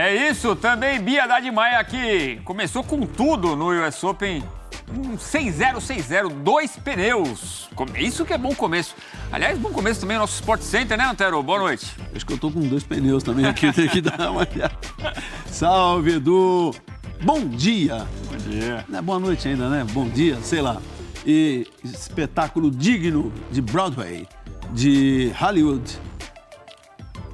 É isso, também Bia Haddad Maia aqui. Começou com tudo no US Open. 6-0, 6-0, 2 pneus. Isso que é bom começo. Aliás, bom começo também no nosso Sport Center, né, Antero? Boa noite. Acho que eu tô com 2 pneus também aqui, tem que dar uma olhada. Salve, Edu. Bom dia. Bom dia. Não é boa noite ainda, né? Bom dia, sei lá. E espetáculo digno de Broadway, de Hollywood.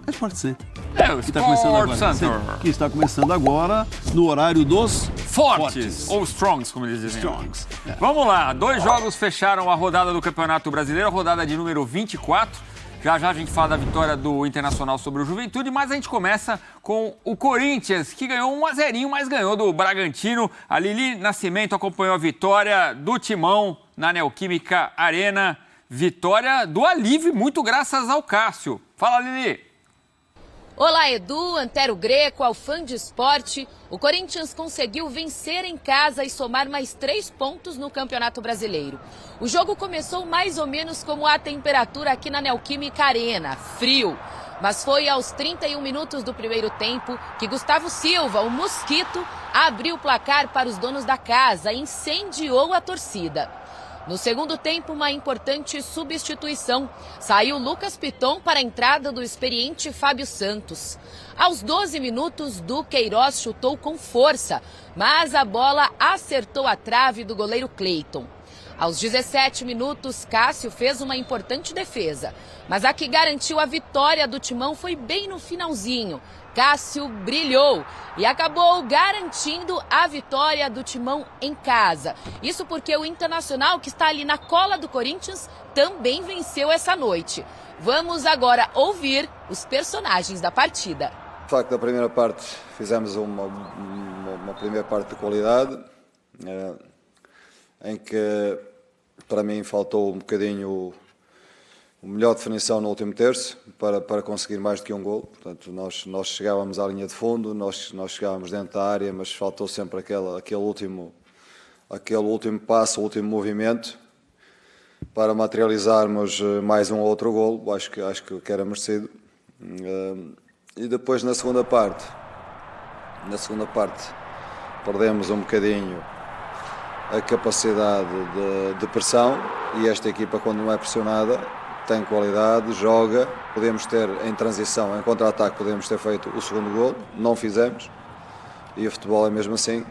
É Sport Center. É o Sport Center. Que está começando agora no horário dos Fortes, ou Strongs, como eles dizem. Strongs. É. Vamos lá, 2 jogos fecharam a rodada do Campeonato Brasileiro, a rodada de número 24. Já a gente fala da vitória do Internacional sobre o Juventude, mas a gente começa com o Corinthians, que ganhou 1-0, mas ganhou do Bragantino. A Lili Nascimento acompanhou a vitória do Timão na Neoquímica Arena. Vitória do alívio, muito graças ao Cássio. Fala, Lili. Olá, Edu, Antero Greco, ao fã de esporte. O Corinthians conseguiu vencer em casa e somar mais 3 pontos no Campeonato Brasileiro. O jogo começou mais ou menos como a temperatura aqui na Neoquímica Arena, frio. Mas foi aos 31 minutos do primeiro tempo que Gustavo Silva, o Mosquito, abriu o placar para os donos da casa e incendiou a torcida. No segundo tempo, uma importante substituição. Saiu Lucas Piton para a entrada do experiente Fábio Santos. Aos 12 minutos, Duqueiroz chutou com força, mas a bola acertou a trave do goleiro Cleiton. Aos 17 minutos, Cássio fez uma importante defesa, mas a que garantiu a vitória do Timão foi bem no finalzinho. Cássio brilhou e acabou garantindo a vitória do Timão em casa. Isso porque o Internacional, que está ali na cola do Corinthians, também venceu essa noite. Vamos agora ouvir os personagens da partida. De facto, na primeira parte fizemos uma primeira parte de qualidade, em que para mim faltou um bocadinho a melhor definição no último terço para conseguir mais do que um golo. Portanto, nós chegávamos à linha de fundo, nós chegávamos dentro da área, mas faltou sempre aquele último passo, o último movimento para materializarmos mais um ou outro golo. Acho que era merecido. E depois na segunda parte perdemos um bocadinho a capacidade de pressão, e esta equipa, quando não é pressionada, tem qualidade, joga. Podemos ter em transição, em contra-ataque, podemos ter feito o segundo golo, não fizemos, e o futebol é mesmo assim.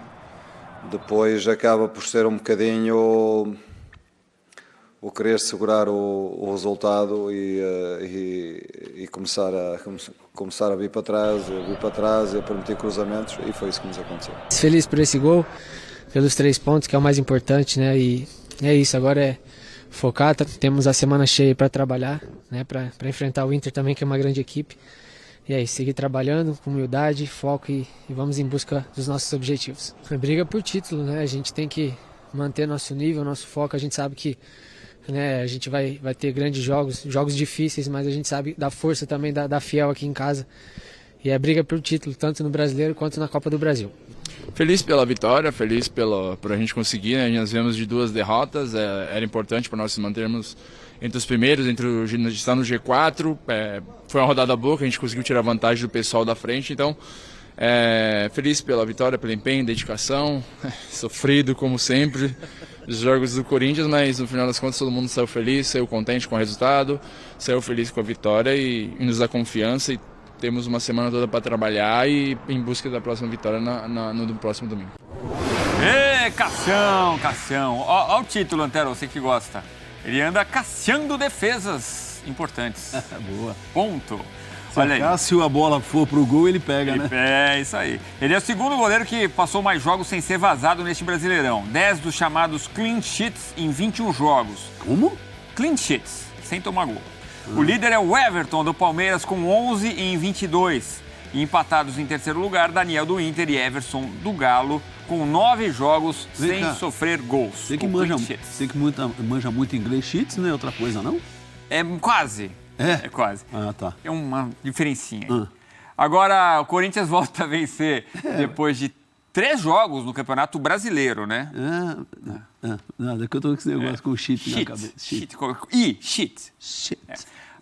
Depois acaba por ser um bocadinho o querer segurar o resultado e começar a vir para trás e a permitir cruzamentos, e foi isso que nos aconteceu. Feliz por esse gol, pelos 3 pontos, que é o mais importante, né? E é isso, agora é focar, temos a semana cheia para trabalhar, né? Para enfrentar o Inter também, que é uma grande equipe. E é isso, seguir trabalhando com humildade, foco e vamos em busca dos nossos objetivos. A briga por título, né? A gente tem que manter nosso nível, nosso foco. A gente sabe que, né, a gente vai ter grandes jogos difíceis, mas a gente sabe da força também da Fiel aqui em casa. E é briga por título, tanto no Brasileiro quanto na Copa do Brasil. Feliz pela vitória, feliz por a gente conseguir, né? Nós viemos de 2 derrotas, era importante para nós nos mantermos entre os primeiros, estar no G4, foi uma rodada boa, que a gente conseguiu tirar vantagem do pessoal da frente, então feliz pela vitória, pelo empenho, dedicação, sofrido como sempre, os jogos do Corinthians, mas no final das contas todo mundo saiu feliz, saiu contente com o resultado, saiu feliz com a vitória e nos dá confiança, e temos uma semana toda para trabalhar e em busca da próxima vitória no próximo domingo. Ê, Cassião. Ó o título, Antero, você que gosta. Ele anda cassiando defesas importantes. Boa. Ponto. Se o Cássio a bola for pro gol, ele pega, né? É, isso aí. Ele é o segundo goleiro que passou mais jogos sem ser vazado neste Brasileirão. 10 dos chamados clean sheets em 21 jogos. Como? Clean sheets, sem tomar gol. O líder é o Everton, do Palmeiras, com 11 em 22. E empatados em terceiro lugar, Daniel do Inter e Everson do Galo, com 9 jogos sem sofrer gols. Você que manja muito inglês, sheets não é outra coisa, não? É quase. É quase. Ah, tá. É uma diferencinha aí. Agora, o Corinthians volta a vencer depois de 3 jogos no Campeonato Brasileiro, né? Nada, que eu tô com esse negócio com cheat na cabeça. Cheat.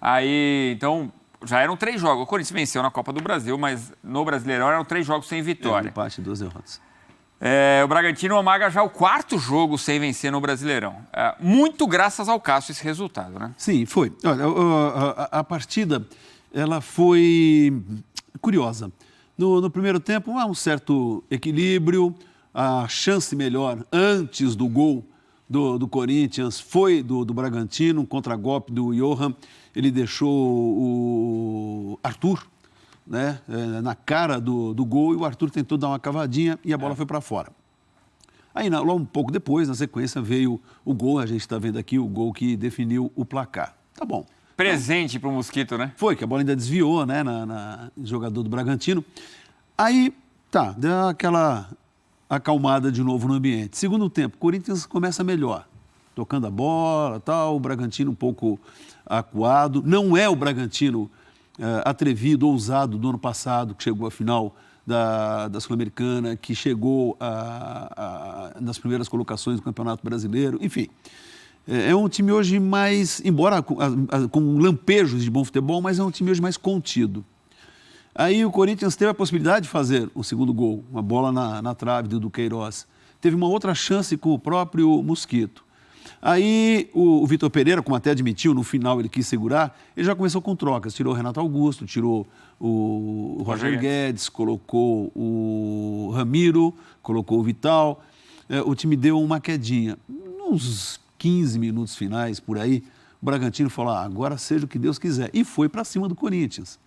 Aí, então, já eram 3 jogos. O Corinthians venceu na Copa do Brasil, mas no Brasileirão eram 3 jogos sem vitória. Empate, 2 derrotas. O Bragantino amaga já o 4º jogo sem vencer no Brasileirão. Muito graças ao Cássio esse resultado, né? Sim, foi. Olha, a partida, ela foi curiosa. No primeiro tempo, há um certo equilíbrio, a chance melhor antes do gol do Corinthians foi do Bragantino, um contragolpe do Johan. Ele deixou o Arthur, né, na cara do gol, e o Arthur tentou dar uma cavadinha e a bola foi para fora. Aí, logo um pouco depois, na sequência, veio o gol, a gente está vendo aqui o gol que definiu o placar. Tá bom. Presente para o Mosquito, né? Foi, que a bola ainda desviou, né, no jogador do Bragantino. Aí, tá, deu aquela acalmada de novo no ambiente. Segundo tempo, o Corinthians começa melhor, tocando a bola, tal, o Bragantino um pouco acuado. Não é o Bragantino atrevido, ousado do ano passado, que chegou à final da Sul-Americana, que chegou nas primeiras colocações do Campeonato Brasileiro, enfim. É um time hoje mais, embora com lampejos de bom futebol, mas é um time hoje mais contido. Aí o Corinthians teve a possibilidade de fazer o segundo gol, uma bola na trave do Queiroz. Teve uma outra chance com o próprio Mosquito. Aí o Vitor Pereira, como até admitiu, no final ele quis segurar, ele já começou com trocas. Tirou o Renato Augusto, tirou o Roger Guedes, colocou o Ramiro, colocou o Vital. O time deu uma quedinha. Nos 15 minutos finais, por aí, o Bragantino falou, agora seja o que Deus quiser. E foi para cima do Corinthians.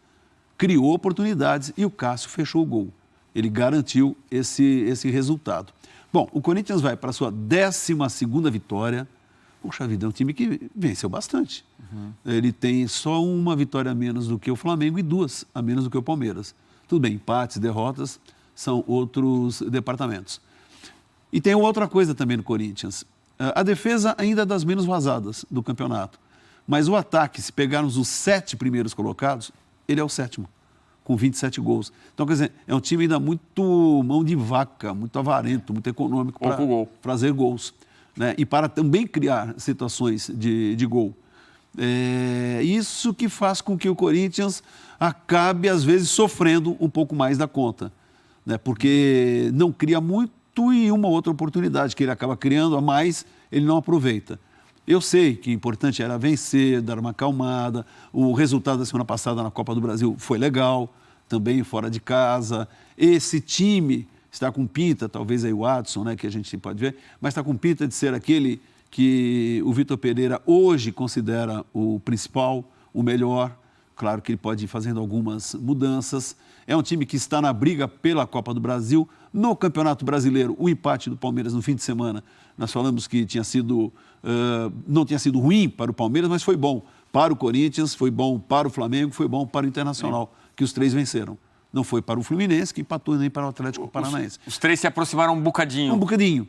Criou oportunidades e o Cássio fechou o gol. Ele garantiu esse resultado. Bom, o Corinthians vai para a sua 12ª vitória. Puxa vida, é um time que venceu bastante. Ele tem só uma vitória a menos do que o Flamengo e 2 a menos do que o Palmeiras. Tudo bem, empates, derrotas, são outros departamentos. E tem outra coisa também no Corinthians. A defesa ainda é das menos vazadas do campeonato. Mas o ataque, se pegarmos os 7 primeiros colocados, ele é o 7º, com 27 gols. Então, quer dizer, é um time ainda muito mão de vaca, muito avarento, muito econômico para fazer gols, né? E para também criar situações de gol. Isso que faz com que o Corinthians acabe, às vezes, sofrendo um pouco mais da conta, né? Porque não cria muito e uma outra oportunidade que ele acaba criando a mais, ele não aproveita. Eu sei que o importante era vencer, dar uma acalmada. O resultado da semana passada na Copa do Brasil foi legal, também fora de casa. Esse time está com pinta, talvez aí o Adson, né, que a gente pode ver, mas está com pinta de ser aquele que o Vitor Pereira hoje considera o principal, o melhor. Claro que ele pode ir fazendo algumas mudanças. É um time que está na briga pela Copa do Brasil. No Campeonato Brasileiro, o empate do Palmeiras no fim de semana, nós falamos que não tinha sido ruim para o Palmeiras, mas foi bom para o Corinthians, foi bom para o Flamengo, foi bom para o Internacional, que os 3 venceram. Não foi para o Fluminense, que empatou, nem para o Atlético Paranaense. Os 3 se aproximaram um bocadinho. Um bocadinho.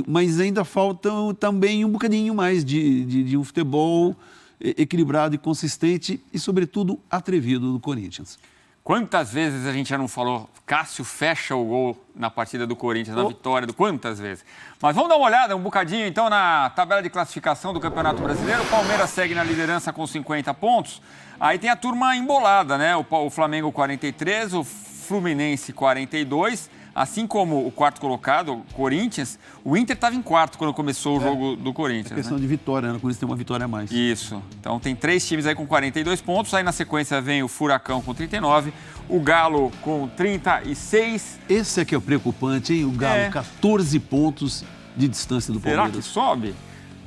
Mas ainda falta também um bocadinho mais de um futebol equilibrado e consistente e, sobretudo, atrevido do Corinthians. Quantas vezes a gente já não falou, Cássio fecha o gol na partida do Corinthians, na vitória, quantas vezes? Mas vamos dar uma olhada um bocadinho, então, na tabela de classificação do Campeonato Brasileiro. O Palmeiras segue na liderança com 50 pontos. Aí tem a turma embolada, né? O Flamengo 43, o Fluminense 42, assim como o 4º colocado, o Corinthians. O Inter estava em 4º quando começou o jogo do Corinthians. É questão de vitória, né? O Corinthians tem uma vitória a mais. Isso. Então tem 3 times aí com 42 pontos. Aí na sequência vem o Furacão com 39, o Galo com 36. Esse é que é o preocupante, hein? O Galo, 14 pontos de distância do Palmeiras. Será que sobe?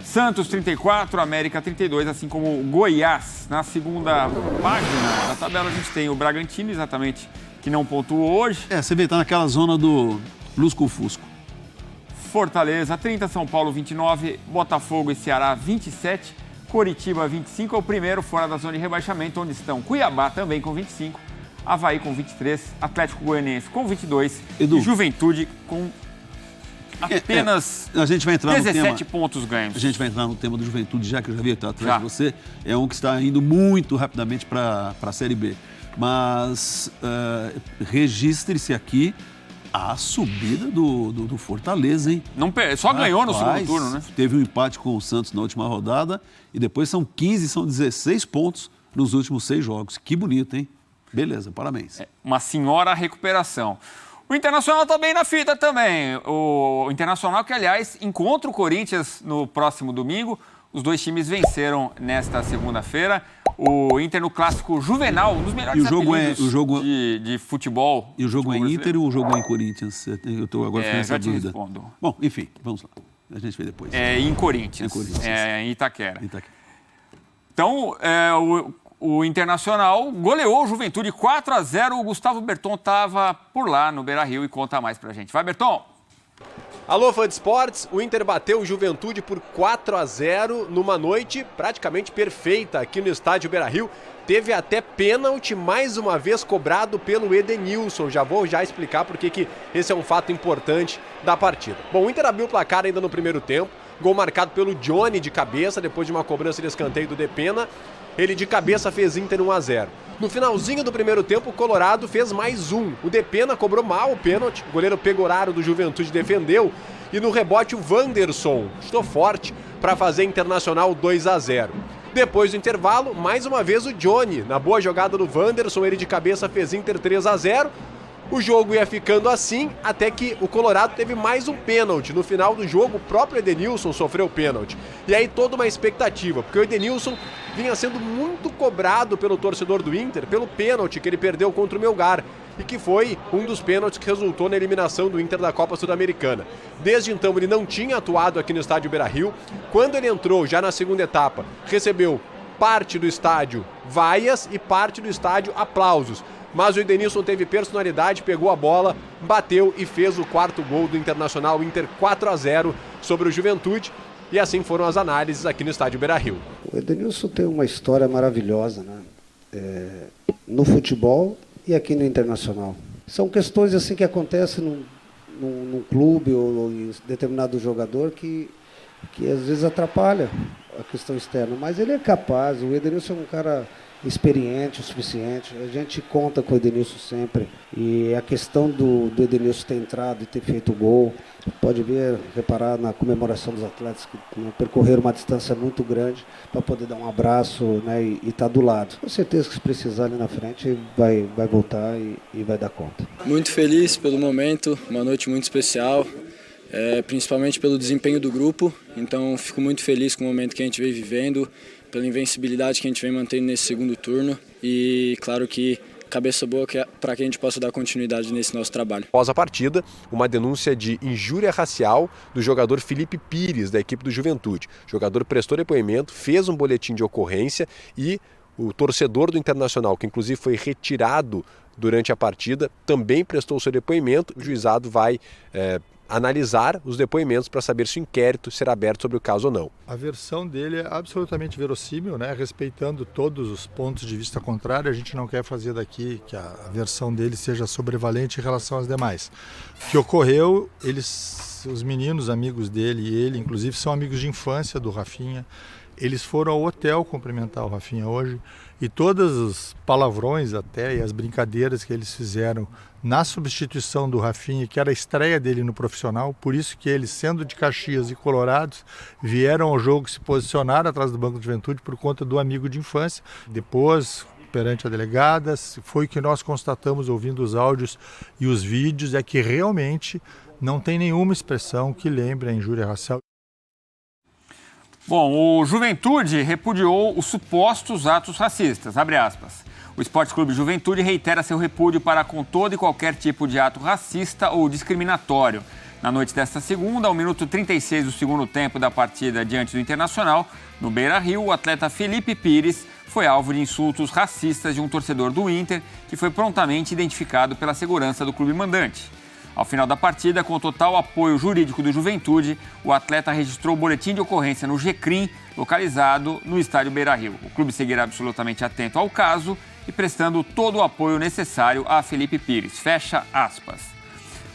Santos 34, América 32, assim como o Goiás. Na segunda página da tabela a gente tem o Bragantino, exatamente, que não pontuou hoje. Você vê, tá naquela zona do lusco-fusco. Fortaleza 30, São Paulo 29, Botafogo e Ceará 27, Coritiba 25, é o primeiro fora da zona de rebaixamento, onde estão Cuiabá também com 25, Avaí com 23, Atlético Goianiense com 22 e Juventude com apenas a gente vai entrar 17 pontos ganhos. A gente vai entrar no tema do Juventude, já que eu já vi atrás de você. É um que está indo muito rapidamente para a Série B. Mas registre-se aqui a subida do Fortaleza, hein? Só ganhou no segundo turno, né? Teve um empate com o Santos na última rodada e depois são 16 pontos nos últimos 6 jogos. Que bonito, hein? Beleza, parabéns. Uma senhora recuperação. O Internacional está bem na fita também. O Internacional que, aliás, encontra o Corinthians no próximo domingo. Os dois times venceram nesta segunda-feira. O Inter no clássico Juvenal, um dos melhores apelidos de futebol. E o jogo é Inter ou o jogo é em Corinthians? Eu estou agora com essa dúvida. Respondo. Bom, enfim, vamos lá. A gente vê depois. Em Corinthians. Em Itaquera. Então, o Internacional goleou o Juventude 4-0. O Gustavo Berton estava por lá no Beira-Rio e conta mais pra gente. Vai, Berton! Alô, fã de esportes, o Inter bateu o Juventude por 4-0 numa noite praticamente perfeita aqui no estádio Beira-Rio. Teve até pênalti, mais uma vez cobrado pelo Edenilson. Vou explicar porque que esse é um fato importante da partida. Bom, o Inter abriu o placar ainda no primeiro tempo. Gol marcado pelo Johnny de cabeça, depois de uma cobrança de escanteio do Depena. Ele de cabeça fez Inter 1-0. No finalzinho do primeiro tempo, o Colorado fez mais um. O Depena cobrou mal o pênalti, o goleiro Pegoraro do Juventude defendeu. E no rebote o Wanderson chutou forte para fazer Internacional 2-0. Depois do intervalo, mais uma vez o Johnny. Na boa jogada do Wanderson, ele de cabeça fez Inter 3-0. O jogo ia ficando assim, até que o Colorado teve mais um pênalti. No final do jogo, o próprio Edenilson sofreu o pênalti. E aí toda uma expectativa, porque o Edenilson vinha sendo muito cobrado pelo torcedor do Inter, pelo pênalti que ele perdeu contra o Melgar, e que foi um dos pênaltis que resultou na eliminação do Inter da Copa Sul-Americana. Desde então ele não tinha atuado aqui no estádio Beira-Rio. Quando ele entrou, já na segunda etapa, recebeu parte do estádio vaias e parte do estádio aplausos. Mas o Edenilson teve personalidade, pegou a bola, bateu e fez o 4º gol do Internacional. Inter 4-0 sobre o Juventude. E assim foram as análises aqui no estádio Beira-Rio. O Edenilson tem uma história maravilhosa, né? No futebol e aqui no Internacional. São questões assim que acontecem num clube ou em determinado jogador que às vezes atrapalha a questão externa. Mas ele é capaz, o Edenilson é um cara experiente o suficiente, a gente conta com o Edenilson sempre, e a questão do Edenilson ter entrado e ter feito o gol, pode reparar na comemoração dos atletas que percorreram uma distância muito grande para poder dar um abraço, né, e estar do lado. Com certeza que se precisar ali na frente vai voltar e vai dar conta. Muito feliz pelo momento, uma noite muito especial, principalmente pelo desempenho do grupo, então fico muito feliz com o momento que a gente vem vivendo, pela invencibilidade que a gente vem mantendo nesse segundo turno e, claro, que cabeça boa para que a gente possa dar continuidade nesse nosso trabalho. Após a partida, uma denúncia de injúria racial do jogador Felipe Pires, da equipe do Juventude. O jogador prestou depoimento, fez um boletim de ocorrência e o torcedor do Internacional, que inclusive foi retirado durante a partida, também prestou seu depoimento. O juizado vai analisar os depoimentos para saber se o inquérito será aberto sobre o caso ou não. A versão dele é absolutamente verossímil, né? Respeitando todos os pontos de vista contrários, a gente não quer fazer daqui que a versão dele seja sobrevalente em relação às demais. O que ocorreu, os meninos, amigos dele e ele, inclusive, são amigos de infância do Rafinha. Eles foram ao hotel cumprimentar o Rafinha hoje e todos os palavrões até e as brincadeiras que eles fizeram na substituição do Rafinha, que era a estreia dele no profissional, por isso que eles, sendo de Caxias e Colorados, vieram ao jogo se posicionar atrás do banco de juventude por conta do amigo de infância. Depois, perante a delegada, foi que nós constatamos ouvindo os áudios e os vídeos, é que realmente não tem nenhuma expressão que lembre a injúria racial. Bom, o Juventude repudiou os supostos atos racistas, abre aspas. O Esporte Clube Juventude reitera seu repúdio para com todo e qualquer tipo de ato racista ou discriminatório. Na noite desta segunda, ao minuto 36 do segundo tempo da partida diante do Internacional, no Beira-Rio, o atleta Felipe Pires foi alvo de insultos racistas de um torcedor do Inter, que foi prontamente identificado pela segurança do clube mandante. Ao final da partida, com total apoio jurídico do Juventude, o atleta registrou o boletim de ocorrência no GCRIM, localizado no estádio Beira-Rio. O clube seguirá absolutamente atento ao caso e prestando todo o apoio necessário a Felipe Pires. Fecha aspas.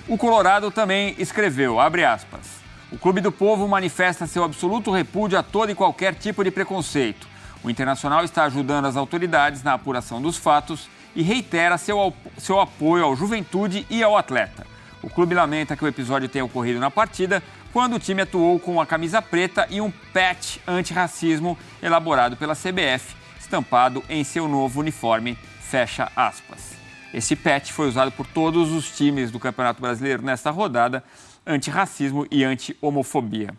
O Colorado também escreveu, abre aspas, o Clube do Povo manifesta seu absoluto repúdio a todo e qualquer tipo de preconceito. O Internacional está ajudando as autoridades na apuração dos fatos e reitera seu apoio ao Juventude e ao atleta. O clube lamenta que o episódio tenha ocorrido na partida, quando o time atuou com a camisa preta e um patch antirracismo elaborado pela CBF, estampado em seu novo uniforme, fecha aspas. Esse patch foi usado por todos os times do Campeonato Brasileiro nesta rodada, antirracismo e anti-homofobia.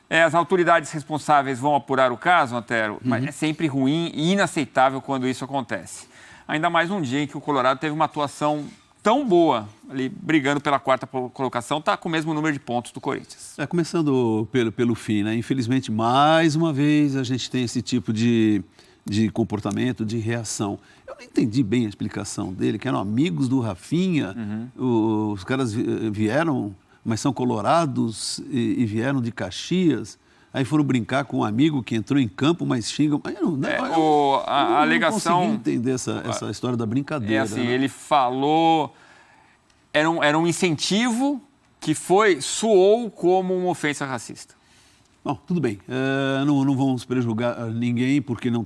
As autoridades responsáveis vão apurar o caso, Antero, mas é sempre ruim e inaceitável quando isso acontece. Ainda mais um dia em que o Colorado teve uma atuação tão boa, ali brigando pela 4ª colocação, está com o mesmo número de pontos do Corinthians. Começando pelo fim, né? Infelizmente, mais uma vez, a gente tem esse tipo de comportamento, de reação. Eu não entendi bem a explicação dele, que eram amigos do Rafinha, os caras vieram, mas são colorados e vieram de Caxias, aí foram brincar com um amigo que entrou em campo, mas xingam. A alegação... Eu não consegui entender essa história da brincadeira. Assim, né? Ele falou... Era um incentivo que soou como uma ofensa racista. Bom, tudo bem. Não vamos prejudicar ninguém, porque não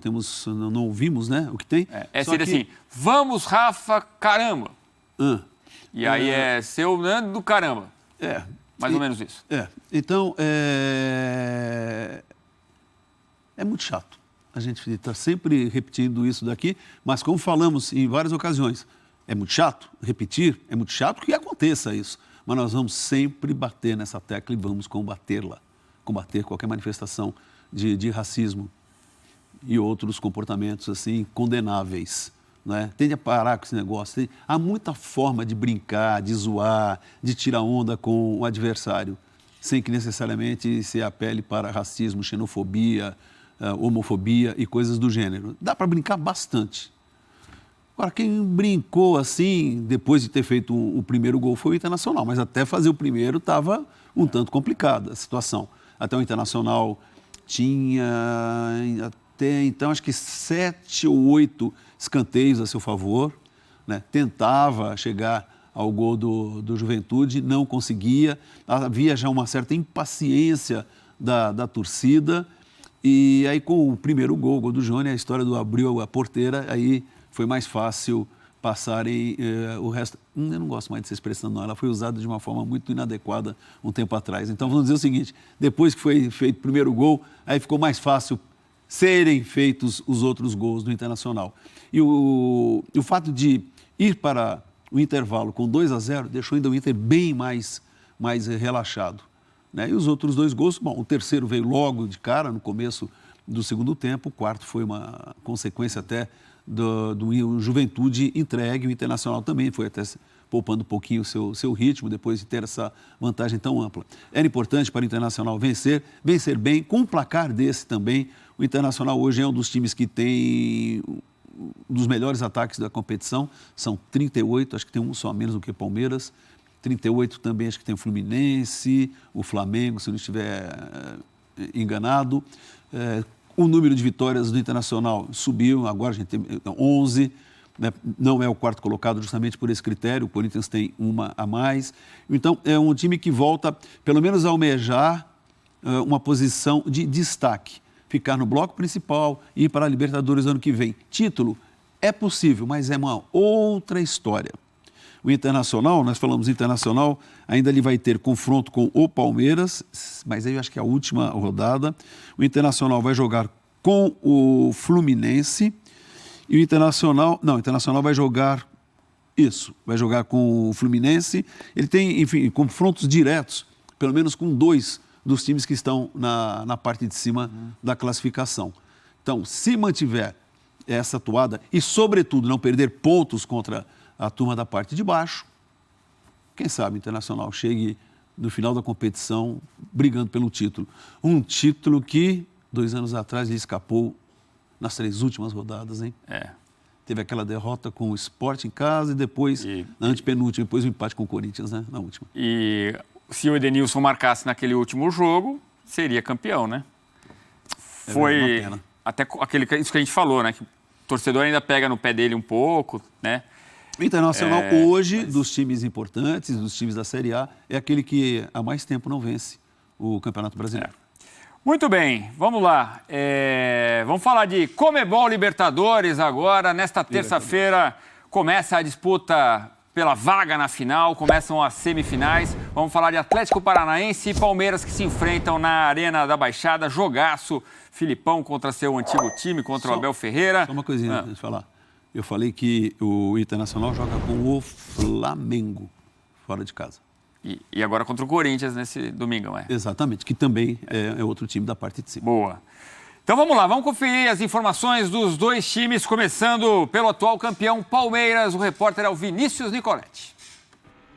ouvimos, né, o que tem. Seria assim, vamos, Rafa, caramba. E aí seu Nando do caramba. Mais ou menos isso. Então, é muito chato. A gente está sempre repetindo isso daqui, mas como falamos em várias ocasiões, é muito chato repetir, é muito chato que aconteça isso. Mas nós vamos sempre bater nessa tecla e vamos combatê-la. Combater qualquer manifestação de racismo e outros comportamentos assim condenáveis. Né? Tende a parar com esse negócio. Há muita forma de brincar, de zoar, de tirar onda com o adversário, sem que necessariamente se apele para racismo, xenofobia, homofobia e coisas do gênero. Dá para brincar bastante. Agora, quem brincou assim, depois de ter feito o primeiro gol, foi o Internacional, mas até fazer o primeiro estava um tanto complicada a situação. Até o Internacional tinha, até então, acho que 7 ou 8 escanteios a seu favor, né? Tentava chegar ao gol do Juventude, não conseguia, havia já uma certa impaciência da torcida, e aí com o primeiro gol, o gol do Jônia, a história do abriu a porteira, aí foi mais fácil passarem o resto. Eu não gosto mais dessa expressão, não. Ela foi usada de uma forma muito inadequada um tempo atrás. Então, vamos dizer o seguinte, depois que foi feito o primeiro gol, aí ficou mais fácil serem feitos os outros gols do Internacional. E o fato de ir para o intervalo com 2-0 deixou ainda o Inter bem mais relaxado. Né? E os outros 2 gols, bom, o terceiro veio logo de cara, no começo do segundo tempo, o quarto foi uma consequência até do Juventude entregue, o Internacional também foi até poupando um pouquinho o seu ritmo, depois de ter essa vantagem tão ampla. Era importante para o Internacional vencer bem, com um placar desse também. O Internacional hoje é um dos times que tem um dos melhores ataques da competição, são 38, acho que tem um só a menos do que o Palmeiras, 38 também acho que tem o Fluminense, o Flamengo, se eu não estiver enganado. O número de vitórias do Internacional subiu, agora a gente tem 11, né? Não é o 4º colocado justamente por esse critério, o Corinthians tem uma a mais. Então, é um time que volta, pelo menos, a almejar uma posição de destaque, ficar no bloco principal e ir para a Libertadores ano que vem. Título é possível, mas é uma outra história. O Internacional, nós falamos Internacional, ainda ele vai ter confronto com o Palmeiras, mas aí eu acho que é a última rodada. O Internacional vai jogar com o Fluminense e o Internacional vai jogar vai jogar com o Fluminense. Ele tem, enfim, confrontos diretos, pelo menos com 2 dos times que estão na parte de cima da classificação. Então, se mantiver essa toada e, sobretudo, não perder pontos contra a turma da parte de baixo, quem sabe o Internacional chegue no final da competição brigando pelo título. Um título que 2 anos atrás lhe escapou nas 3 últimas rodadas, hein? Teve aquela derrota com o Sport em casa e depois, na antepenúltima, depois o empate com o Corinthians, né? Na última. E se o Edenilson marcasse naquele último jogo, seria campeão, né? Foi até isso que a gente falou, né? Que o torcedor ainda pega no pé dele um pouco, né? O Internacional hoje, dos times importantes, dos times da Série A, é aquele que há mais tempo não vence o Campeonato Brasileiro. Muito bem, vamos lá. Vamos falar de Conmebol Libertadores agora. Nesta terça-feira começa a disputa pela vaga na final, começam as semifinais. Vamos falar de Atlético Paranaense e Palmeiras que se enfrentam na Arena da Baixada. Jogaço, Filipão contra seu antigo time, contra o Abel Ferreira. Só uma coisinha antes de falar. Eu falei que o Internacional joga com o Flamengo, fora de casa. E agora contra o Corinthians nesse domingão, Exatamente, que também é outro time da parte de cima. Boa. Então vamos lá, vamos conferir as informações dos dois times, começando pelo atual campeão Palmeiras. O repórter é o Vinícius Nicoletti.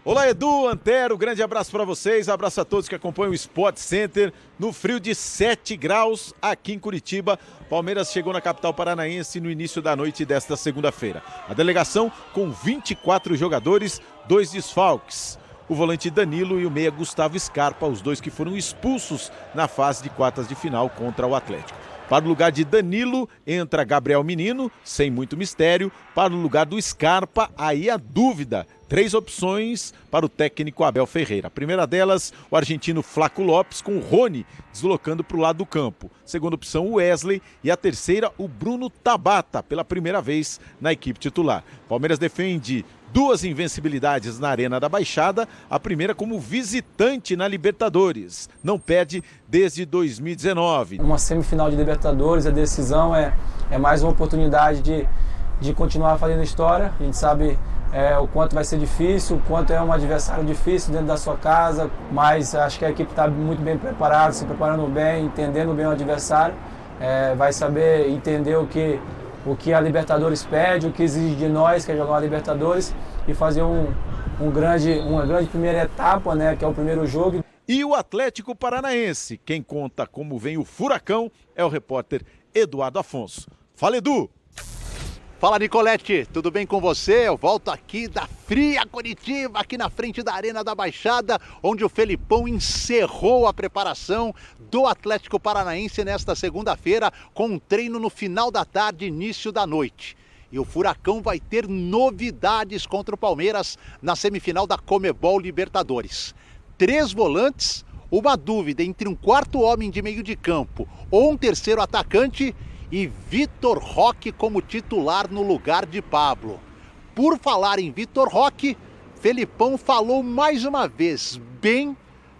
Olá, Edu, Antero, grande abraço para vocês, abraço a todos que acompanham o Sport Center. No frio de 7 graus aqui em Curitiba, Palmeiras chegou na capital paranaense no início da noite desta segunda-feira. A delegação com 24 jogadores, 2 desfalques. O volante Danilo e o meia Gustavo Scarpa, os dois que foram expulsos na fase de quartas de final contra o Atlético. Para o lugar de Danilo, entra Gabriel Menino, sem muito mistério. Para o lugar do Scarpa, aí a dúvida. 3 opções para o técnico Abel Ferreira. A primeira delas, o argentino Flaco Lopes, com o Rony deslocando para o lado do campo. Segunda opção, o Wesley. E a terceira, o Bruno Tabata, pela primeira vez na equipe titular. Palmeiras defende 2 invencibilidades na Arena da Baixada, a primeira como visitante na Libertadores. Não perde desde 2019. Uma semifinal de Libertadores, a decisão é mais uma oportunidade de continuar fazendo história. A gente sabe o quanto vai ser difícil, o quanto é um adversário difícil dentro da sua casa, mas acho que a equipe está muito bem preparada, se preparando bem, entendendo bem o adversário. Vai saber entender o que a Libertadores pede, o que exige de nós, que é jogar a Libertadores e fazer uma grande primeira etapa, né, que é o primeiro jogo. E o Atlético Paranaense, quem conta como vem o Furacão é o repórter Eduardo Afonso. Fala, Edu! Fala, Nicoletti, tudo bem com você? Eu volto aqui da fria Curitiba, aqui na frente da Arena da Baixada, onde o Felipão encerrou a preparação do Atlético Paranaense nesta segunda-feira, com um treino no final da tarde, início da noite. E o Furacão vai ter novidades contra o Palmeiras na semifinal da Comebol Libertadores. 3 volantes, uma dúvida entre um quarto homem de meio de campo ou um terceiro atacante, e Vitor Roque como titular no lugar de Pablo. Por falar em Vitor Roque, Felipão falou mais uma vez bem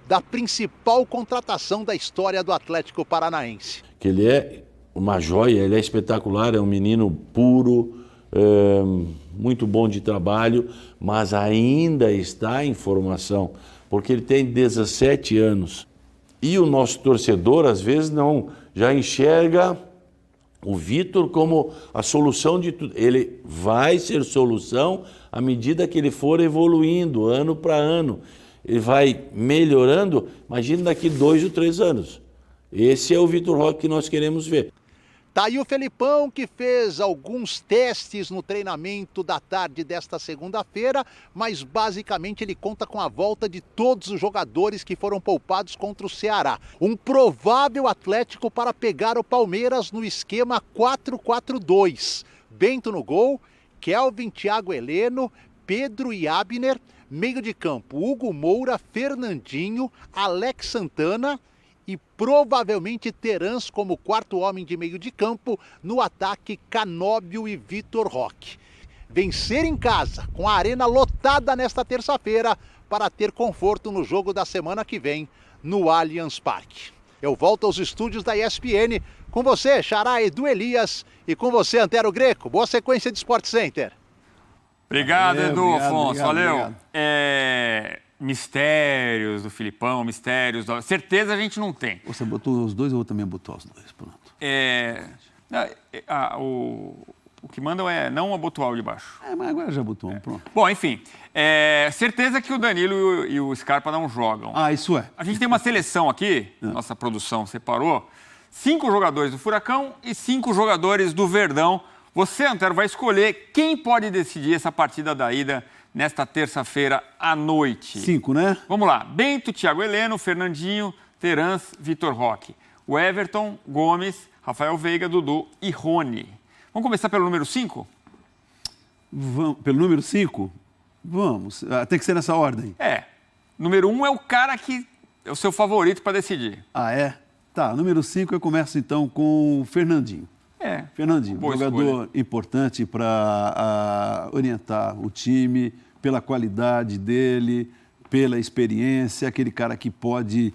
da principal contratação da história do Atlético Paranaense. Que ele é uma joia, ele é espetacular, é um menino puro, muito bom de trabalho, mas ainda está em formação, porque ele tem 17 anos. E o nosso torcedor, às vezes, não já enxerga o Vitor como a solução de tudo. Ele vai ser solução à medida que ele for evoluindo, ano para ano. Ele vai melhorando, imagina daqui 2 ou 3 anos. Esse é o Vitor Roque que nós queremos ver. Tá aí o Felipão, que fez alguns testes no treinamento da tarde desta segunda-feira, mas basicamente ele conta com a volta de todos os jogadores que foram poupados contra o Ceará. Um provável Atlético para pegar o Palmeiras no esquema 4-4-2. Bento no gol, Kelvin, Thiago Heleno, Pedro e Abner, meio de campo, Hugo Moura, Fernandinho, Alex Santana e provavelmente Terans como quarto homem de meio de campo, no ataque Canóbio e Vitor Roque. Vencer em casa, com a arena lotada nesta terça-feira, para ter conforto no jogo da semana que vem, no Allianz Parque. Eu volto aos estúdios da ESPN, com você, Xará Edu Elias, e com você, Antero Greco. Boa sequência de Sport Center. Obrigado, Edu, Afonso, valeu. Mistérios do Filipão, certeza a gente não tem. Você botou os 2 ou eu também botou os 2? Pronto. O que mandam é não abotoar o de baixo. Mas agora já botou um, pronto. Bom, enfim, certeza que o Danilo e o Scarpa não jogam. Isso é. A gente tem uma seleção aqui, nossa produção separou, 5 jogadores do Furacão e 5 jogadores do Verdão. Você, Antero, vai escolher quem pode decidir essa partida da ida nesta terça-feira à noite. 5, né? Vamos lá. Bento, Thiago Heleno, Fernandinho, Terans, Vitor Roque. O Everton, Gomes, Rafael Veiga, Dudu e Rony. Vamos começar pelo número 5? Pelo número 5? Vamos. Tem que ser nessa ordem. Número 1 é o cara que é o seu favorito para decidir. É? Tá, número 5 eu começo então com o Fernandinho. Fernandinho, jogador importante para orientar o time, pela qualidade dele, pela experiência, aquele cara que pode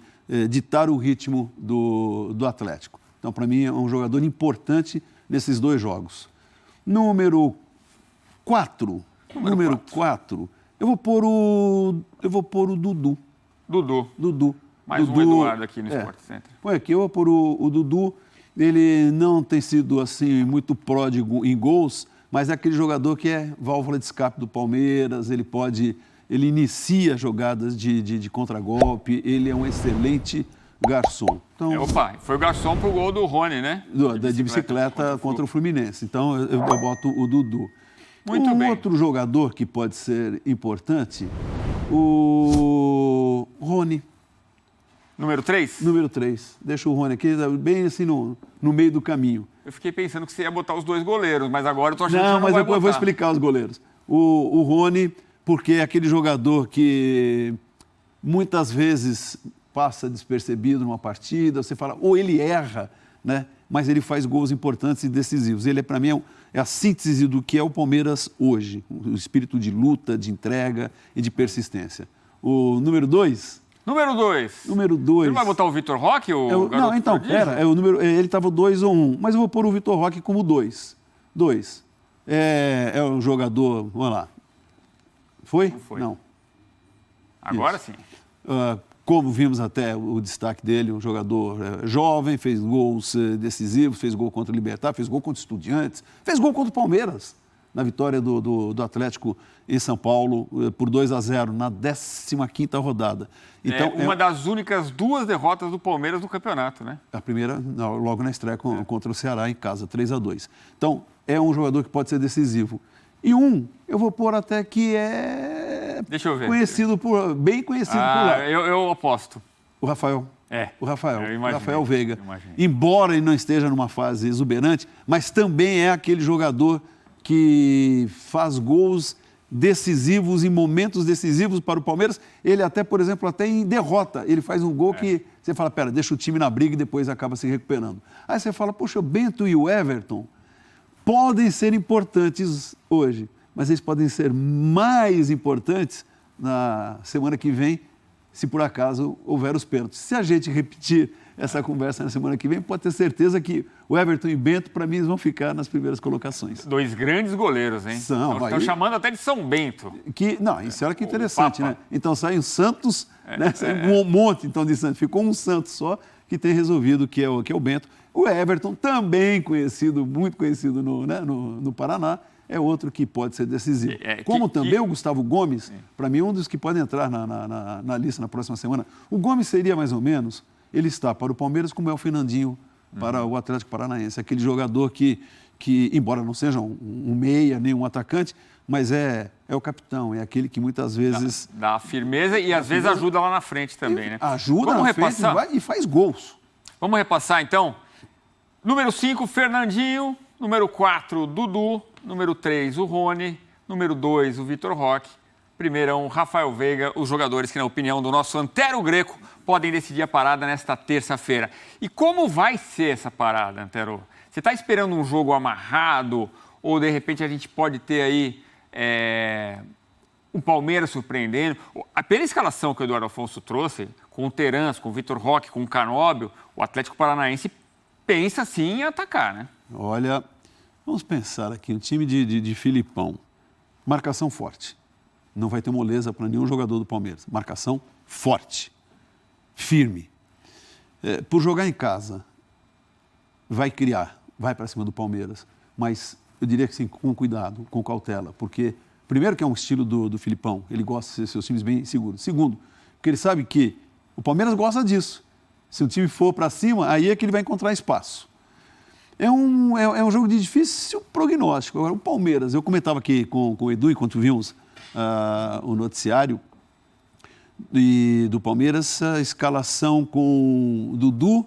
ditar o ritmo do Atlético. Então, para mim, é um jogador importante nesses 2 jogos. Número 4, eu vou pôr o Dudu. Dudu. Mais um Eduardo aqui no Sport Center. Põe aqui, eu vou pôr o Dudu. Ele não tem sido assim muito pródigo em gols, mas é aquele jogador que é válvula de escape do Palmeiras, ele inicia jogadas de contragolpe, ele é um excelente garçom. Então, foi o garçom pro gol do Rony, né? De bicicleta contra o Fluminense. Então, eu boto o Dudu. Muito bem. Outro jogador que pode ser importante, o Rony. Número 3? Número 3. Deixa o Rony aqui, bem assim no meio do caminho. Eu fiquei pensando que você ia botar os 2 goleiros, mas agora eu tô achando que não mas eu vou explicar os goleiros. O Rony, porque é aquele jogador que muitas vezes passa despercebido numa partida, você fala, ou ele erra, né? Mas ele faz gols importantes e decisivos. Ele, para mim, é a síntese do que é o Palmeiras hoje. O espírito de luta, de entrega e de persistência. O número 2... Número 2. Você não vai botar o Vitor Roque? Não, então, ele estava 2 ou 1, mas eu vou pôr o Vitor Roque como 2. 2. É um jogador, vamos lá. Foi? Não foi. Não. Agora sim. Como vimos até o destaque dele, um jogador jovem, fez gols decisivos, fez gol contra o Libertad, fez gol contra o Estudiantes, fez gol contra o Palmeiras, na vitória do Atlético em São Paulo por 2-0, na 15ª rodada. Então, uma das únicas 2 derrotas do Palmeiras no campeonato, né? A primeira, logo na estreia contra o Ceará em casa, 3-2. Então, é um jogador que pode ser decisivo. E eu vou pôr até que é Deixa eu ver. bem conhecido por lá. Eu aposto. O Rafael. O Rafael Veiga. Embora ele não esteja numa fase exuberante, mas também é aquele jogador que faz gols decisivos, em momentos decisivos para o Palmeiras. Ele até, por exemplo, até em derrota, ele faz um gol que você fala, deixa o time na briga e depois acaba se recuperando. Aí você fala, poxa, o Bento e o Everton podem ser importantes hoje, mas eles podem ser mais importantes na semana que vem, se por acaso houver os pênaltis. Se a gente repetir essa conversa na semana que vem, pode ter certeza que o Everton e Bento, para mim, eles vão ficar nas primeiras colocações. 2 grandes goleiros, hein? Estão chamando até de São Bento. Isso era que interessante, né? Então sai o Santos, sai um monte então, de Santos. Ficou um Santos só que tem resolvido que é o Bento. O Everton, também conhecido, muito conhecido no Paraná, é outro que pode ser decisivo. Também o Gustavo Gomes, para mim, é um dos que podem entrar na lista na próxima semana. O Gomes seria mais ou menos, ele está para o Palmeiras como é o Fernandinho para o Atlético Paranaense. Aquele jogador que embora não seja um meia, nem um atacante, mas é o capitão, é aquele que muitas vezes... Dá firmeza e às vezes ajuda lá na frente também, né? Ajuda na frente e faz gols. Vamos repassar, então? Número 5, Fernandinho. Número 4, Dudu. Número 3, o Rony. Número 2, o Vitor Roque. Primeirão, Rafael Veiga, os jogadores que, na opinião do nosso Antero Greco, podem decidir a parada nesta terça-feira. E como vai ser essa parada, Antero? Você está esperando um jogo amarrado ou, de repente, a gente pode ter aí o Palmeiras surpreendendo? Pela escalação que o Eduardo Afonso trouxe, com o Terans, com o Vitor Roque, com o Canóbio, o Atlético Paranaense pensa sim em atacar, né? Olha, vamos pensar aqui, um time de Filipão, marcação forte. Não vai ter moleza para nenhum jogador do Palmeiras. Marcação forte, firme. Por jogar em casa, vai criar, vai para cima do Palmeiras, mas eu diria que sim, com cuidado, com cautela, porque, primeiro, que é um estilo do Filipão, ele gosta de ser seus times bem seguros. Segundo, porque ele sabe que o Palmeiras gosta disso. Se o time for para cima, aí é que ele vai encontrar espaço. É um jogo de difícil prognóstico. Agora, o Palmeiras, eu comentava aqui com o Edu, enquanto vimos o noticiário do Palmeiras, a escalação com o Dudu,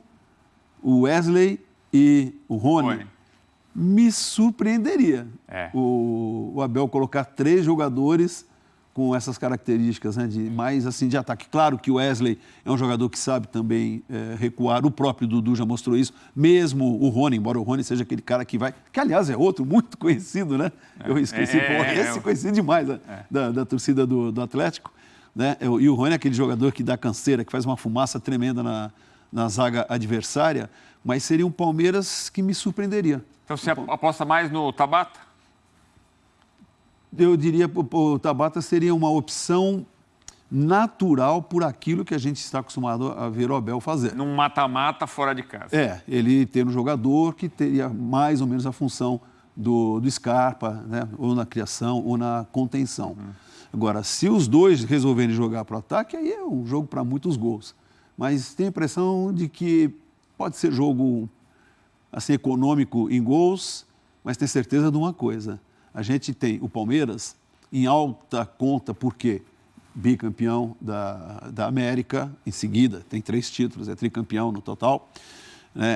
o Wesley e o Rony. Me surpreenderia o Abel colocar 3 jogadores com essas características, né, de mais assim de ataque. Claro que o Wesley é um jogador que sabe também recuar, o próprio Dudu já mostrou isso, mesmo o Rony, embora o Rony seja aquele cara que vai, que aliás é outro muito conhecido, né? Eu esqueci, esse conhecido demais da torcida do Atlético, né? E o Rony é aquele jogador que dá canseira, que faz uma fumaça tremenda na zaga adversária, mas seria um Palmeiras que me surpreenderia. Então você aposta mais no Tabata? Eu diria que o Tabata seria uma opção natural por aquilo que a gente está acostumado a ver o Abel fazer. Num mata-mata fora de casa. Ele ter um jogador que teria mais ou menos a função do Scarpa, né? Ou na criação ou na contenção. Agora, se os dois resolverem jogar para o ataque, aí é um jogo para muitos gols. Mas tenho a impressão de que pode ser jogo assim, econômico em gols, mas tenho certeza de uma coisa. A gente tem o Palmeiras em alta conta, porque bicampeão da América, em seguida, tem 3 títulos, é tricampeão no total.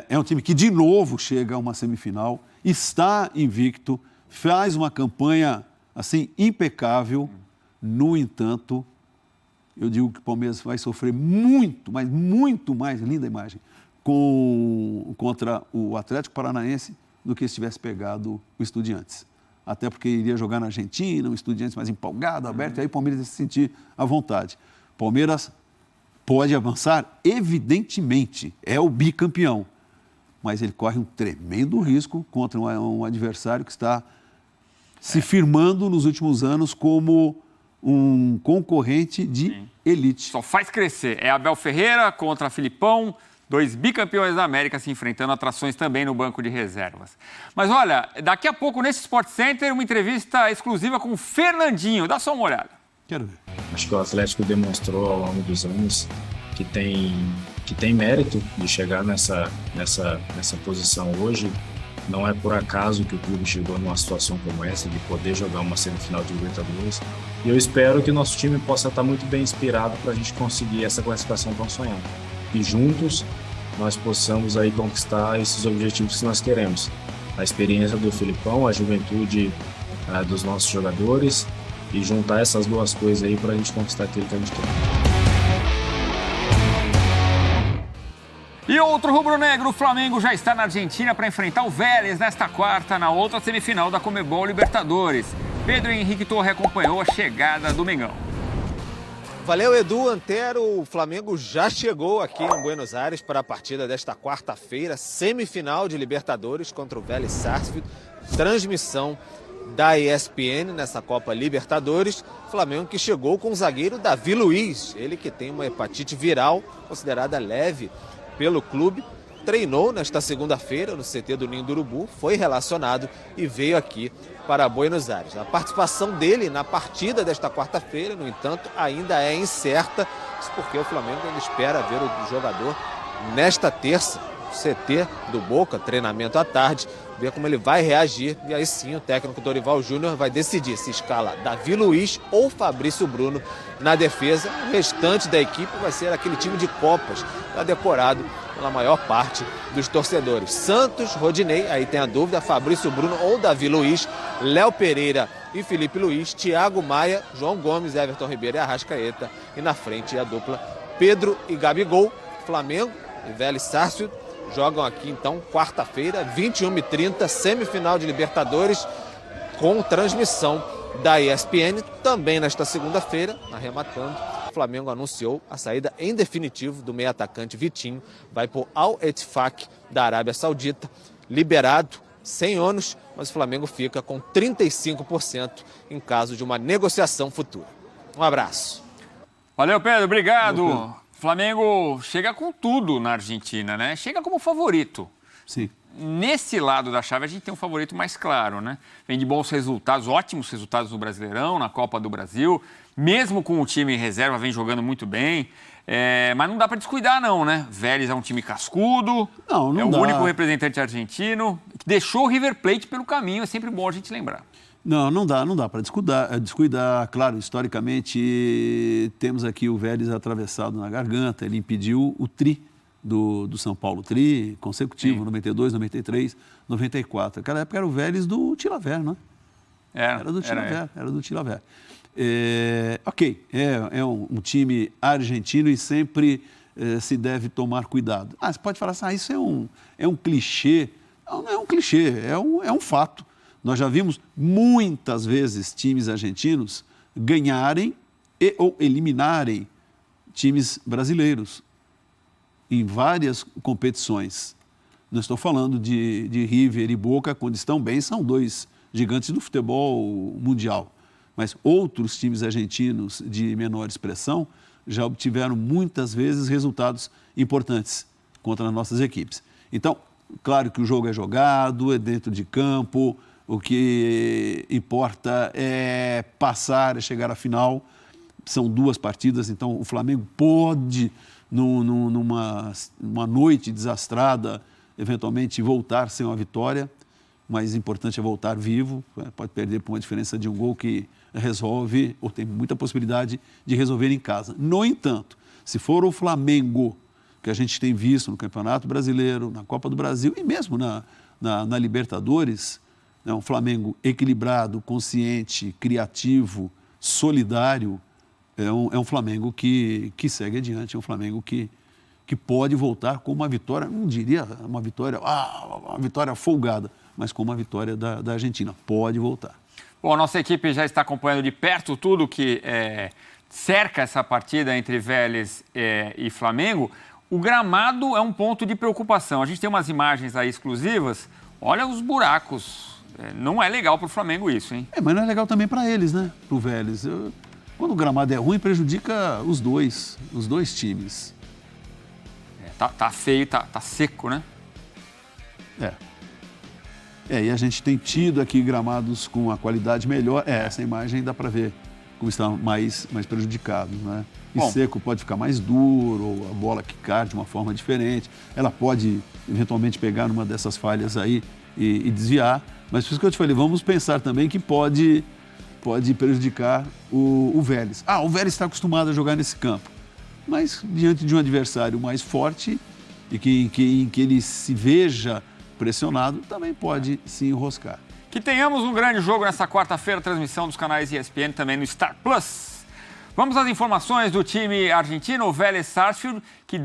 É um time que, de novo, chega a uma semifinal, está invicto, faz uma campanha assim impecável. No entanto, eu digo que o Palmeiras vai sofrer muito, mas muito mais, linda imagem, contra o Atlético Paranaense do que se tivesse pegado o Estudiantes. Até porque iria jogar na Argentina, um Estudiantes mais empolgado, aberto, e aí o Palmeiras ia se sentir à vontade. Palmeiras pode avançar, evidentemente, é o bicampeão, mas ele corre um tremendo risco contra um adversário que está se firmando nos últimos anos como um concorrente de elite. Só faz crescer. É Abel Ferreira contra Filipão, 2 bicampeões da América se enfrentando, atrações também no banco de reservas. Mas olha, daqui a pouco nesse Sport Center, uma entrevista exclusiva com o Fernandinho. Dá só uma olhada. Quero ver. Acho que o Atlético demonstrou ao longo dos anos que tem mérito de chegar nessa posição hoje. Não é por acaso que o clube chegou numa situação como essa, de poder jogar uma semifinal de Libertadores. E eu espero que o nosso time possa estar muito bem inspirado para a gente conseguir essa classificação tão sonhada. E juntos nós possamos aí conquistar esses objetivos que nós queremos. A experiência do Filipão, a juventude dos nossos jogadores e juntar essas duas coisas aí para a gente conquistar aquilo que a gente quer. E outro rubro-negro, o Flamengo já está na Argentina para enfrentar o Vélez nesta quarta, na outra semifinal da Conmebol Libertadores. Pedro Henrique Torre acompanhou a chegada do Mengão. Valeu, Edu Antero. O Flamengo já chegou aqui em Buenos Aires para a partida desta quarta-feira, semifinal de Libertadores contra o Vélez Sarsfield. Transmissão da ESPN nessa Copa Libertadores. Flamengo que chegou com o zagueiro Davi Luiz, ele que tem uma hepatite viral considerada leve pelo clube. Treinou nesta segunda-feira no CT do Ninho do Urubu, foi relacionado e veio aqui para Buenos Aires. A participação dele na partida desta quarta-feira, no entanto, ainda é incerta, isso porque o Flamengo ainda espera ver o jogador nesta terça, CT do Boca, treinamento à tarde, ver como ele vai reagir, e aí sim o técnico Dorival Júnior vai decidir se escala Davi Luiz ou Fabrício Bruno na defesa. O restante da equipe vai ser aquele time de Copas, já decorado pela maior parte dos torcedores. Santos, Rodinei, aí tem a dúvida, Fabrício Bruno ou Davi Luiz, Léo Pereira e Felipe Luiz, Thiago Maia, João Gomes, Everton Ribeiro e Arrascaeta, e na frente a dupla Pedro e Gabigol. Flamengo e Vélez Sarsfield jogam aqui então quarta-feira, 21h30, semifinal de Libertadores, com transmissão da ESPN. Também nesta segunda-feira, arrematando, o Flamengo anunciou a saída em definitivo do meio atacante Vitinho, vai por Al Ettifaq da Arábia Saudita, liberado, sem ônus, mas o Flamengo fica com 35% em caso de uma negociação futura. Um abraço. Valeu, Pedro, obrigado. Flamengo chega com tudo na Argentina, né? Chega como favorito. Sim. Nesse lado da chave, a gente tem um favorito mais claro, né? Vem de bons resultados, ótimos resultados no Brasileirão, na Copa do Brasil. Mesmo com o time em reserva, vem jogando muito bem. Mas não dá para descuidar, não, né? Vélez é um time cascudo. Não é o dá. único representante argentino que deixou o River Plate pelo caminho. É sempre bom a gente lembrar. Não dá para descuidar. Claro, historicamente, temos aqui o Vélez atravessado na garganta. Ele impediu o tri do São Paulo, tri consecutivo, sim. 92, 93, 94. Naquela época era o Vélez do Tilaver, né? Era do Tilaver. É um time argentino e sempre se deve tomar cuidado. Você pode falar assim, isso é um clichê. Não é um clichê, é um fato. Nós já vimos muitas vezes times argentinos ganharem ou eliminarem times brasileiros em várias competições. Não estou falando de River e Boca, quando estão bem, são dois gigantes do futebol mundial. Mas outros times argentinos de menor expressão já obtiveram muitas vezes resultados importantes contra as nossas equipes. Então, claro que o jogo é jogado, é dentro de campo, o que importa é passar, é chegar à final. São 2 partidas, então o Flamengo pode, numa noite desastrada, eventualmente voltar sem uma vitória, mas o importante é voltar vivo, pode perder por uma diferença de um gol que resolve, ou tem muita possibilidade de resolver em casa. No entanto, se for o Flamengo, que a gente tem visto no Campeonato Brasileiro, na Copa do Brasil e mesmo na Libertadores, um Flamengo equilibrado, consciente, criativo, solidário, é um Flamengo que segue adiante, é um Flamengo que pode voltar com uma vitória, não diria uma vitória folgada, mas com uma vitória da Argentina. Pode voltar. Bom, a nossa equipe já está acompanhando de perto tudo que cerca essa partida entre Vélez e Flamengo. O gramado é um ponto de preocupação. A gente tem umas imagens aí exclusivas. Olha os buracos. Não é legal para o Flamengo isso, hein? Mas não é legal também para eles, né? Para o Vélez. Quando o gramado é ruim, prejudica os dois times. Tá feio, tá seco, né? E a gente tem tido aqui gramados com a qualidade melhor. Essa imagem dá para ver como está mais prejudicado, né? E seco pode ficar mais duro, ou a bola quicar de uma forma diferente. Ela pode, eventualmente, pegar numa dessas falhas aí e desviar. Mas por isso que eu te falei, vamos pensar também que pode prejudicar o Vélez. O Vélez está acostumado a jogar nesse campo. Mas diante de um adversário mais forte e que ele se veja pressionado, também pode se enroscar. Que tenhamos um grande jogo nessa quarta-feira, transmissão dos canais ESPN também no Star Plus. Vamos às informações do time argentino, o Vélez Sarsfield, que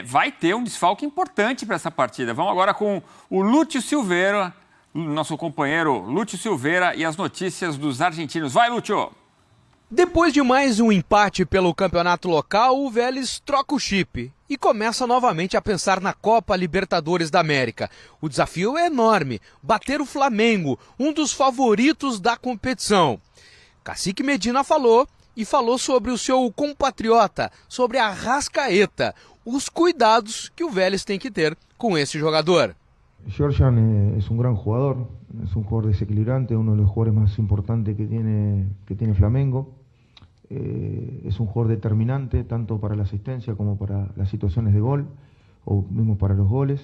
vai ter um desfalque importante para essa partida. Vamos agora com o Lúcio Silveira, nosso companheiro Lúcio Silveira, e as notícias dos argentinos. Vai, Lúcio! Depois de mais um empate pelo campeonato local, o Vélez troca o chip e começa novamente a pensar na Copa Libertadores da América. O desafio é enorme, bater o Flamengo, um dos favoritos da competição. Cacique Medina falou sobre o seu compatriota, sobre a Arrascaeta, os cuidados que o Vélez tem que ter com esse jogador. Georgian es un gran jugador, es un jugador desequilibrante, uno de los jugadores más importantes que tiene Flamengo. Es un jugador determinante tanto para la asistencia como para las situaciones de gol o mismo para los goles.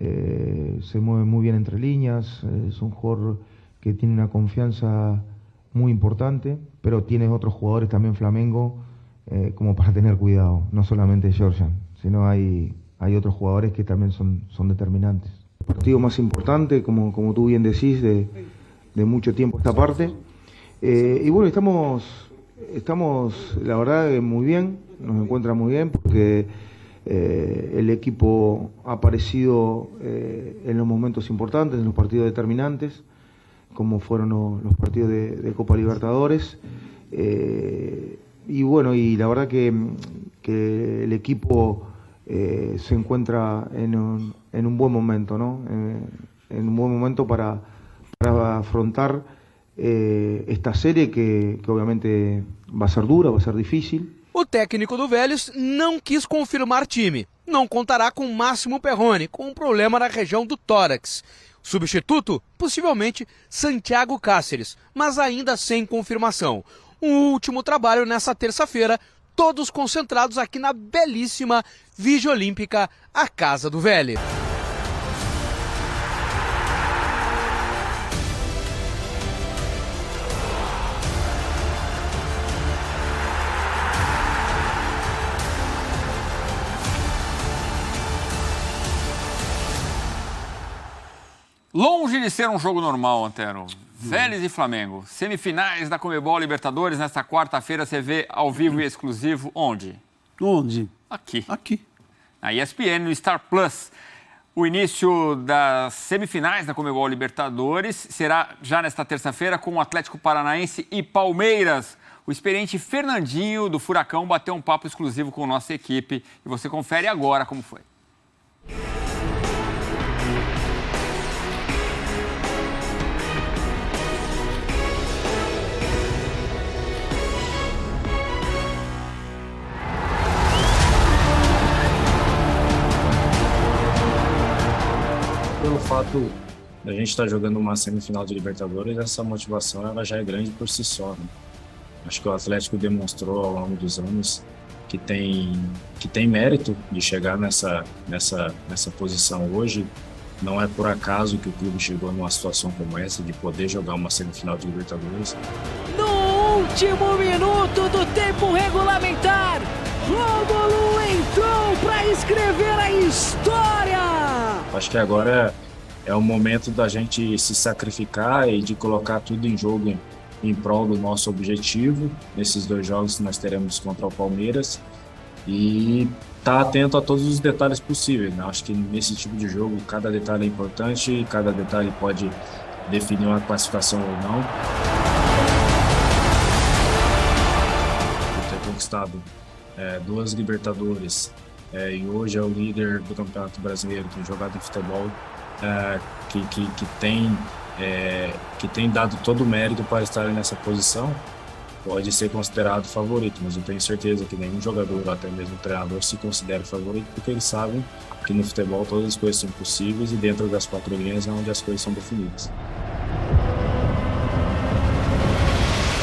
Se mueve muy bien entre líneas, es un jugador que tiene una confianza muy importante, pero tiene otros jugadores también Flamengo como para tener cuidado, no solamente Georgian, sino hay otros jugadores que también son determinantes. El partido más importante, como tú bien decís, de mucho tiempo esta parte. Y bueno, estamos la verdad muy bien, nos encuentra muy bien porque el equipo ha aparecido en los momentos importantes, en los partidos determinantes, como fueron los partidos de Copa Libertadores. Y bueno, y la verdad que el equipo se encuentra en un buen momento, ¿no? En un buen momento para afrontar esta série que obviamente vai ser dura, vai ser difícil. O técnico do Vélez não quis confirmar time. Não contará com Máximo Perrone, com um problema na região do tórax. Substituto, possivelmente, Santiago Cáceres, mas ainda sem confirmação. Um último trabalho nessa terça-feira, todos concentrados aqui na belíssima Villa Olímpica, a casa do Vélez. Longe de ser um jogo normal, Antero. Vélez e Flamengo, semifinais da Conmebol Libertadores. Nesta quarta-feira você vê ao vivo e exclusivo onde? Onde? Aqui. Aqui. Na ESPN, no Star Plus. O início das semifinais da Conmebol Libertadores será já nesta terça-feira com o Atlético Paranaense e Palmeiras. O experiente Fernandinho do Furacão bateu um papo exclusivo com nossa equipe e você confere agora como foi. Pelo fato da gente estar jogando uma semifinal de Libertadores, essa motivação ela já é grande por si só, né? Acho que o Atlético demonstrou ao longo dos anos que tem mérito de chegar nessa posição hoje. Não é por acaso que o clube chegou numa situação como essa, de poder jogar uma semifinal de Libertadores. No último minuto do tempo regulamentar, Rômulo entrou para escrever a história! Acho que agora é o momento da gente se sacrificar e de colocar tudo em jogo em prol do nosso objetivo, nesses 2 jogos que nós teremos contra o Palmeiras, e estar atento a todos os detalhes possíveis, né? Acho que nesse tipo de jogo cada detalhe é importante, cada detalhe pode definir uma classificação ou não. Por ter conquistado 2 Libertadores e hoje é o líder do Campeonato Brasileiro, tem jogado em futebol, que tem dado todo o mérito para estar nessa posição, pode ser considerado favorito, mas eu tenho certeza que nenhum jogador, ou até mesmo treinador, se considera favorito, porque eles sabem que no futebol todas as coisas são possíveis e dentro das 4 linhas é onde as coisas são definidas.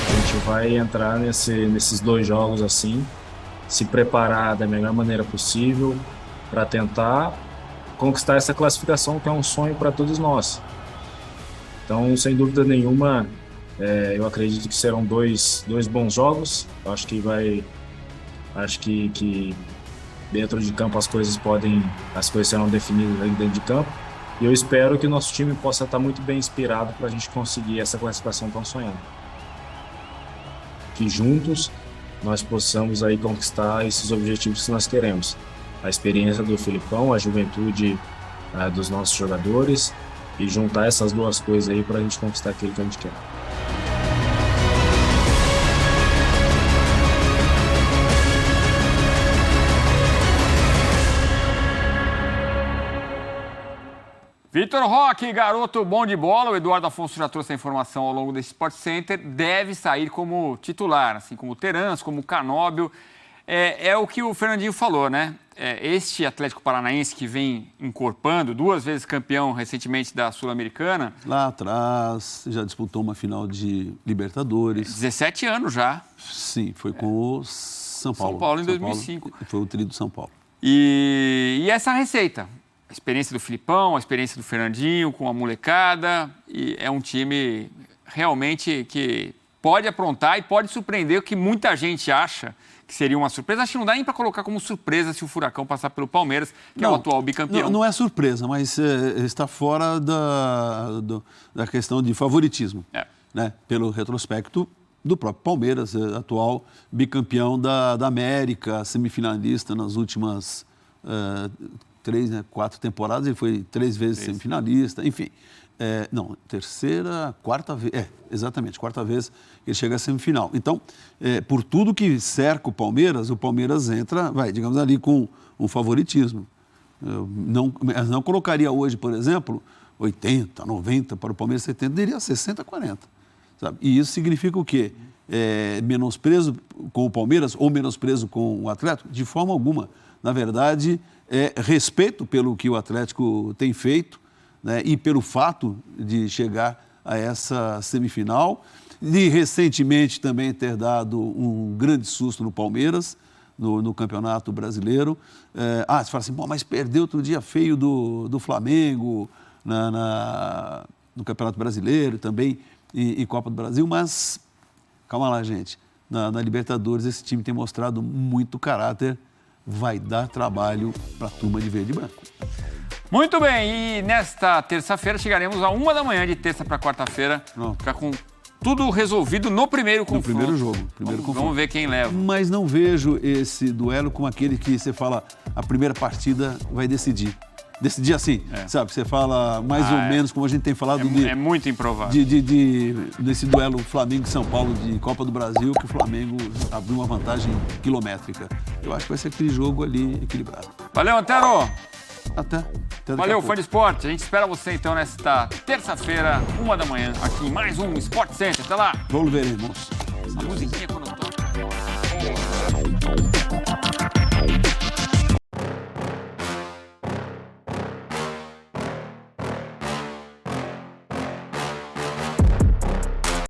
A gente vai entrar nesses 2 jogos assim, se preparar da melhor maneira possível para tentar conquistar essa classificação, que é um sonho para todos nós. Então, sem dúvida nenhuma, eu acredito que serão dois bons jogos. Acho que dentro de campo as coisas serão definidas aí dentro de campo. E eu espero que o nosso time possa estar muito bem inspirado para a gente conseguir essa classificação tão sonhada. Que juntos nós possamos aí conquistar esses objetivos que nós queremos. A experiência do Filipão, a juventude dos nossos jogadores e juntar essas 2 coisas aí para a gente conquistar aquilo que a gente quer. Vitor Roque, garoto bom de bola, o Eduardo Afonso já trouxe a informação ao longo desse Sport Center, deve sair como titular, assim como o Terans, como o Canóbio. É o que o Fernandinho falou, né? Este Atlético Paranaense que vem encorpando, 2 vezes campeão recentemente da Sul-Americana. Lá atrás, já disputou uma final de Libertadores. 17 anos já. Sim, foi com o São Paulo. São Paulo em 2005. Foi o trio do São Paulo. E essa receita, a experiência do Filipão, a experiência do Fernandinho com a molecada, e é um time realmente que pode aprontar e pode surpreender o que muita gente acha que seria uma surpresa. Acho que não dá nem para colocar como surpresa se o Furacão passar pelo Palmeiras, que é o atual bicampeão. Não é surpresa, mas está fora da questão de favoritismo. Né? Pelo retrospecto do próprio Palmeiras, atual bicampeão da América, semifinalista nas últimas 4 temporadas, ele foi 3 vezes semifinalista, enfim. Quarta vez. Exatamente, 4ª vez que ele chega à semifinal. Então, por tudo que cerca o Palmeiras entra, digamos ali, com um favoritismo. Eu não colocaria hoje, por exemplo, 80, 90 para o Palmeiras, 70, diria 60, 40. Sabe? E isso significa o quê? Menosprezo com o Palmeiras ou menosprezo com o Atlético? De forma alguma. Na verdade, respeito pelo que o Atlético tem feito, né, e pelo fato de chegar a essa semifinal, de recentemente também ter dado um grande susto no Palmeiras, no Campeonato Brasileiro. Você fala assim, mas perdeu outro dia feio do Flamengo no Campeonato Brasileiro, também em Copa do Brasil, mas calma lá, gente, na Libertadores esse time tem mostrado muito caráter vai dar trabalho para a turma de verde e branco. Muito bem, e nesta terça-feira chegaremos a 1 da manhã, de terça para quarta-feira, ficar com tudo resolvido no primeiro confronto. No primeiro jogo. Vamos ver quem leva. Mas não vejo esse duelo como aquele que você fala, a primeira partida vai decidir. Decidir assim, sabe? Você fala mais ou menos como a gente tem falado é muito improvável. Desse duelo Flamengo e São Paulo de Copa do Brasil, que o Flamengo abriu uma vantagem quilométrica. Eu acho que vai ser aquele jogo ali equilibrado. Valeu, Antero! Até Valeu, fã de esporte. A gente espera você então nesta terça-feira, 1 da manhã, aqui em mais um Sport Center. Até lá! Volveremos. A musiquinha quando toca.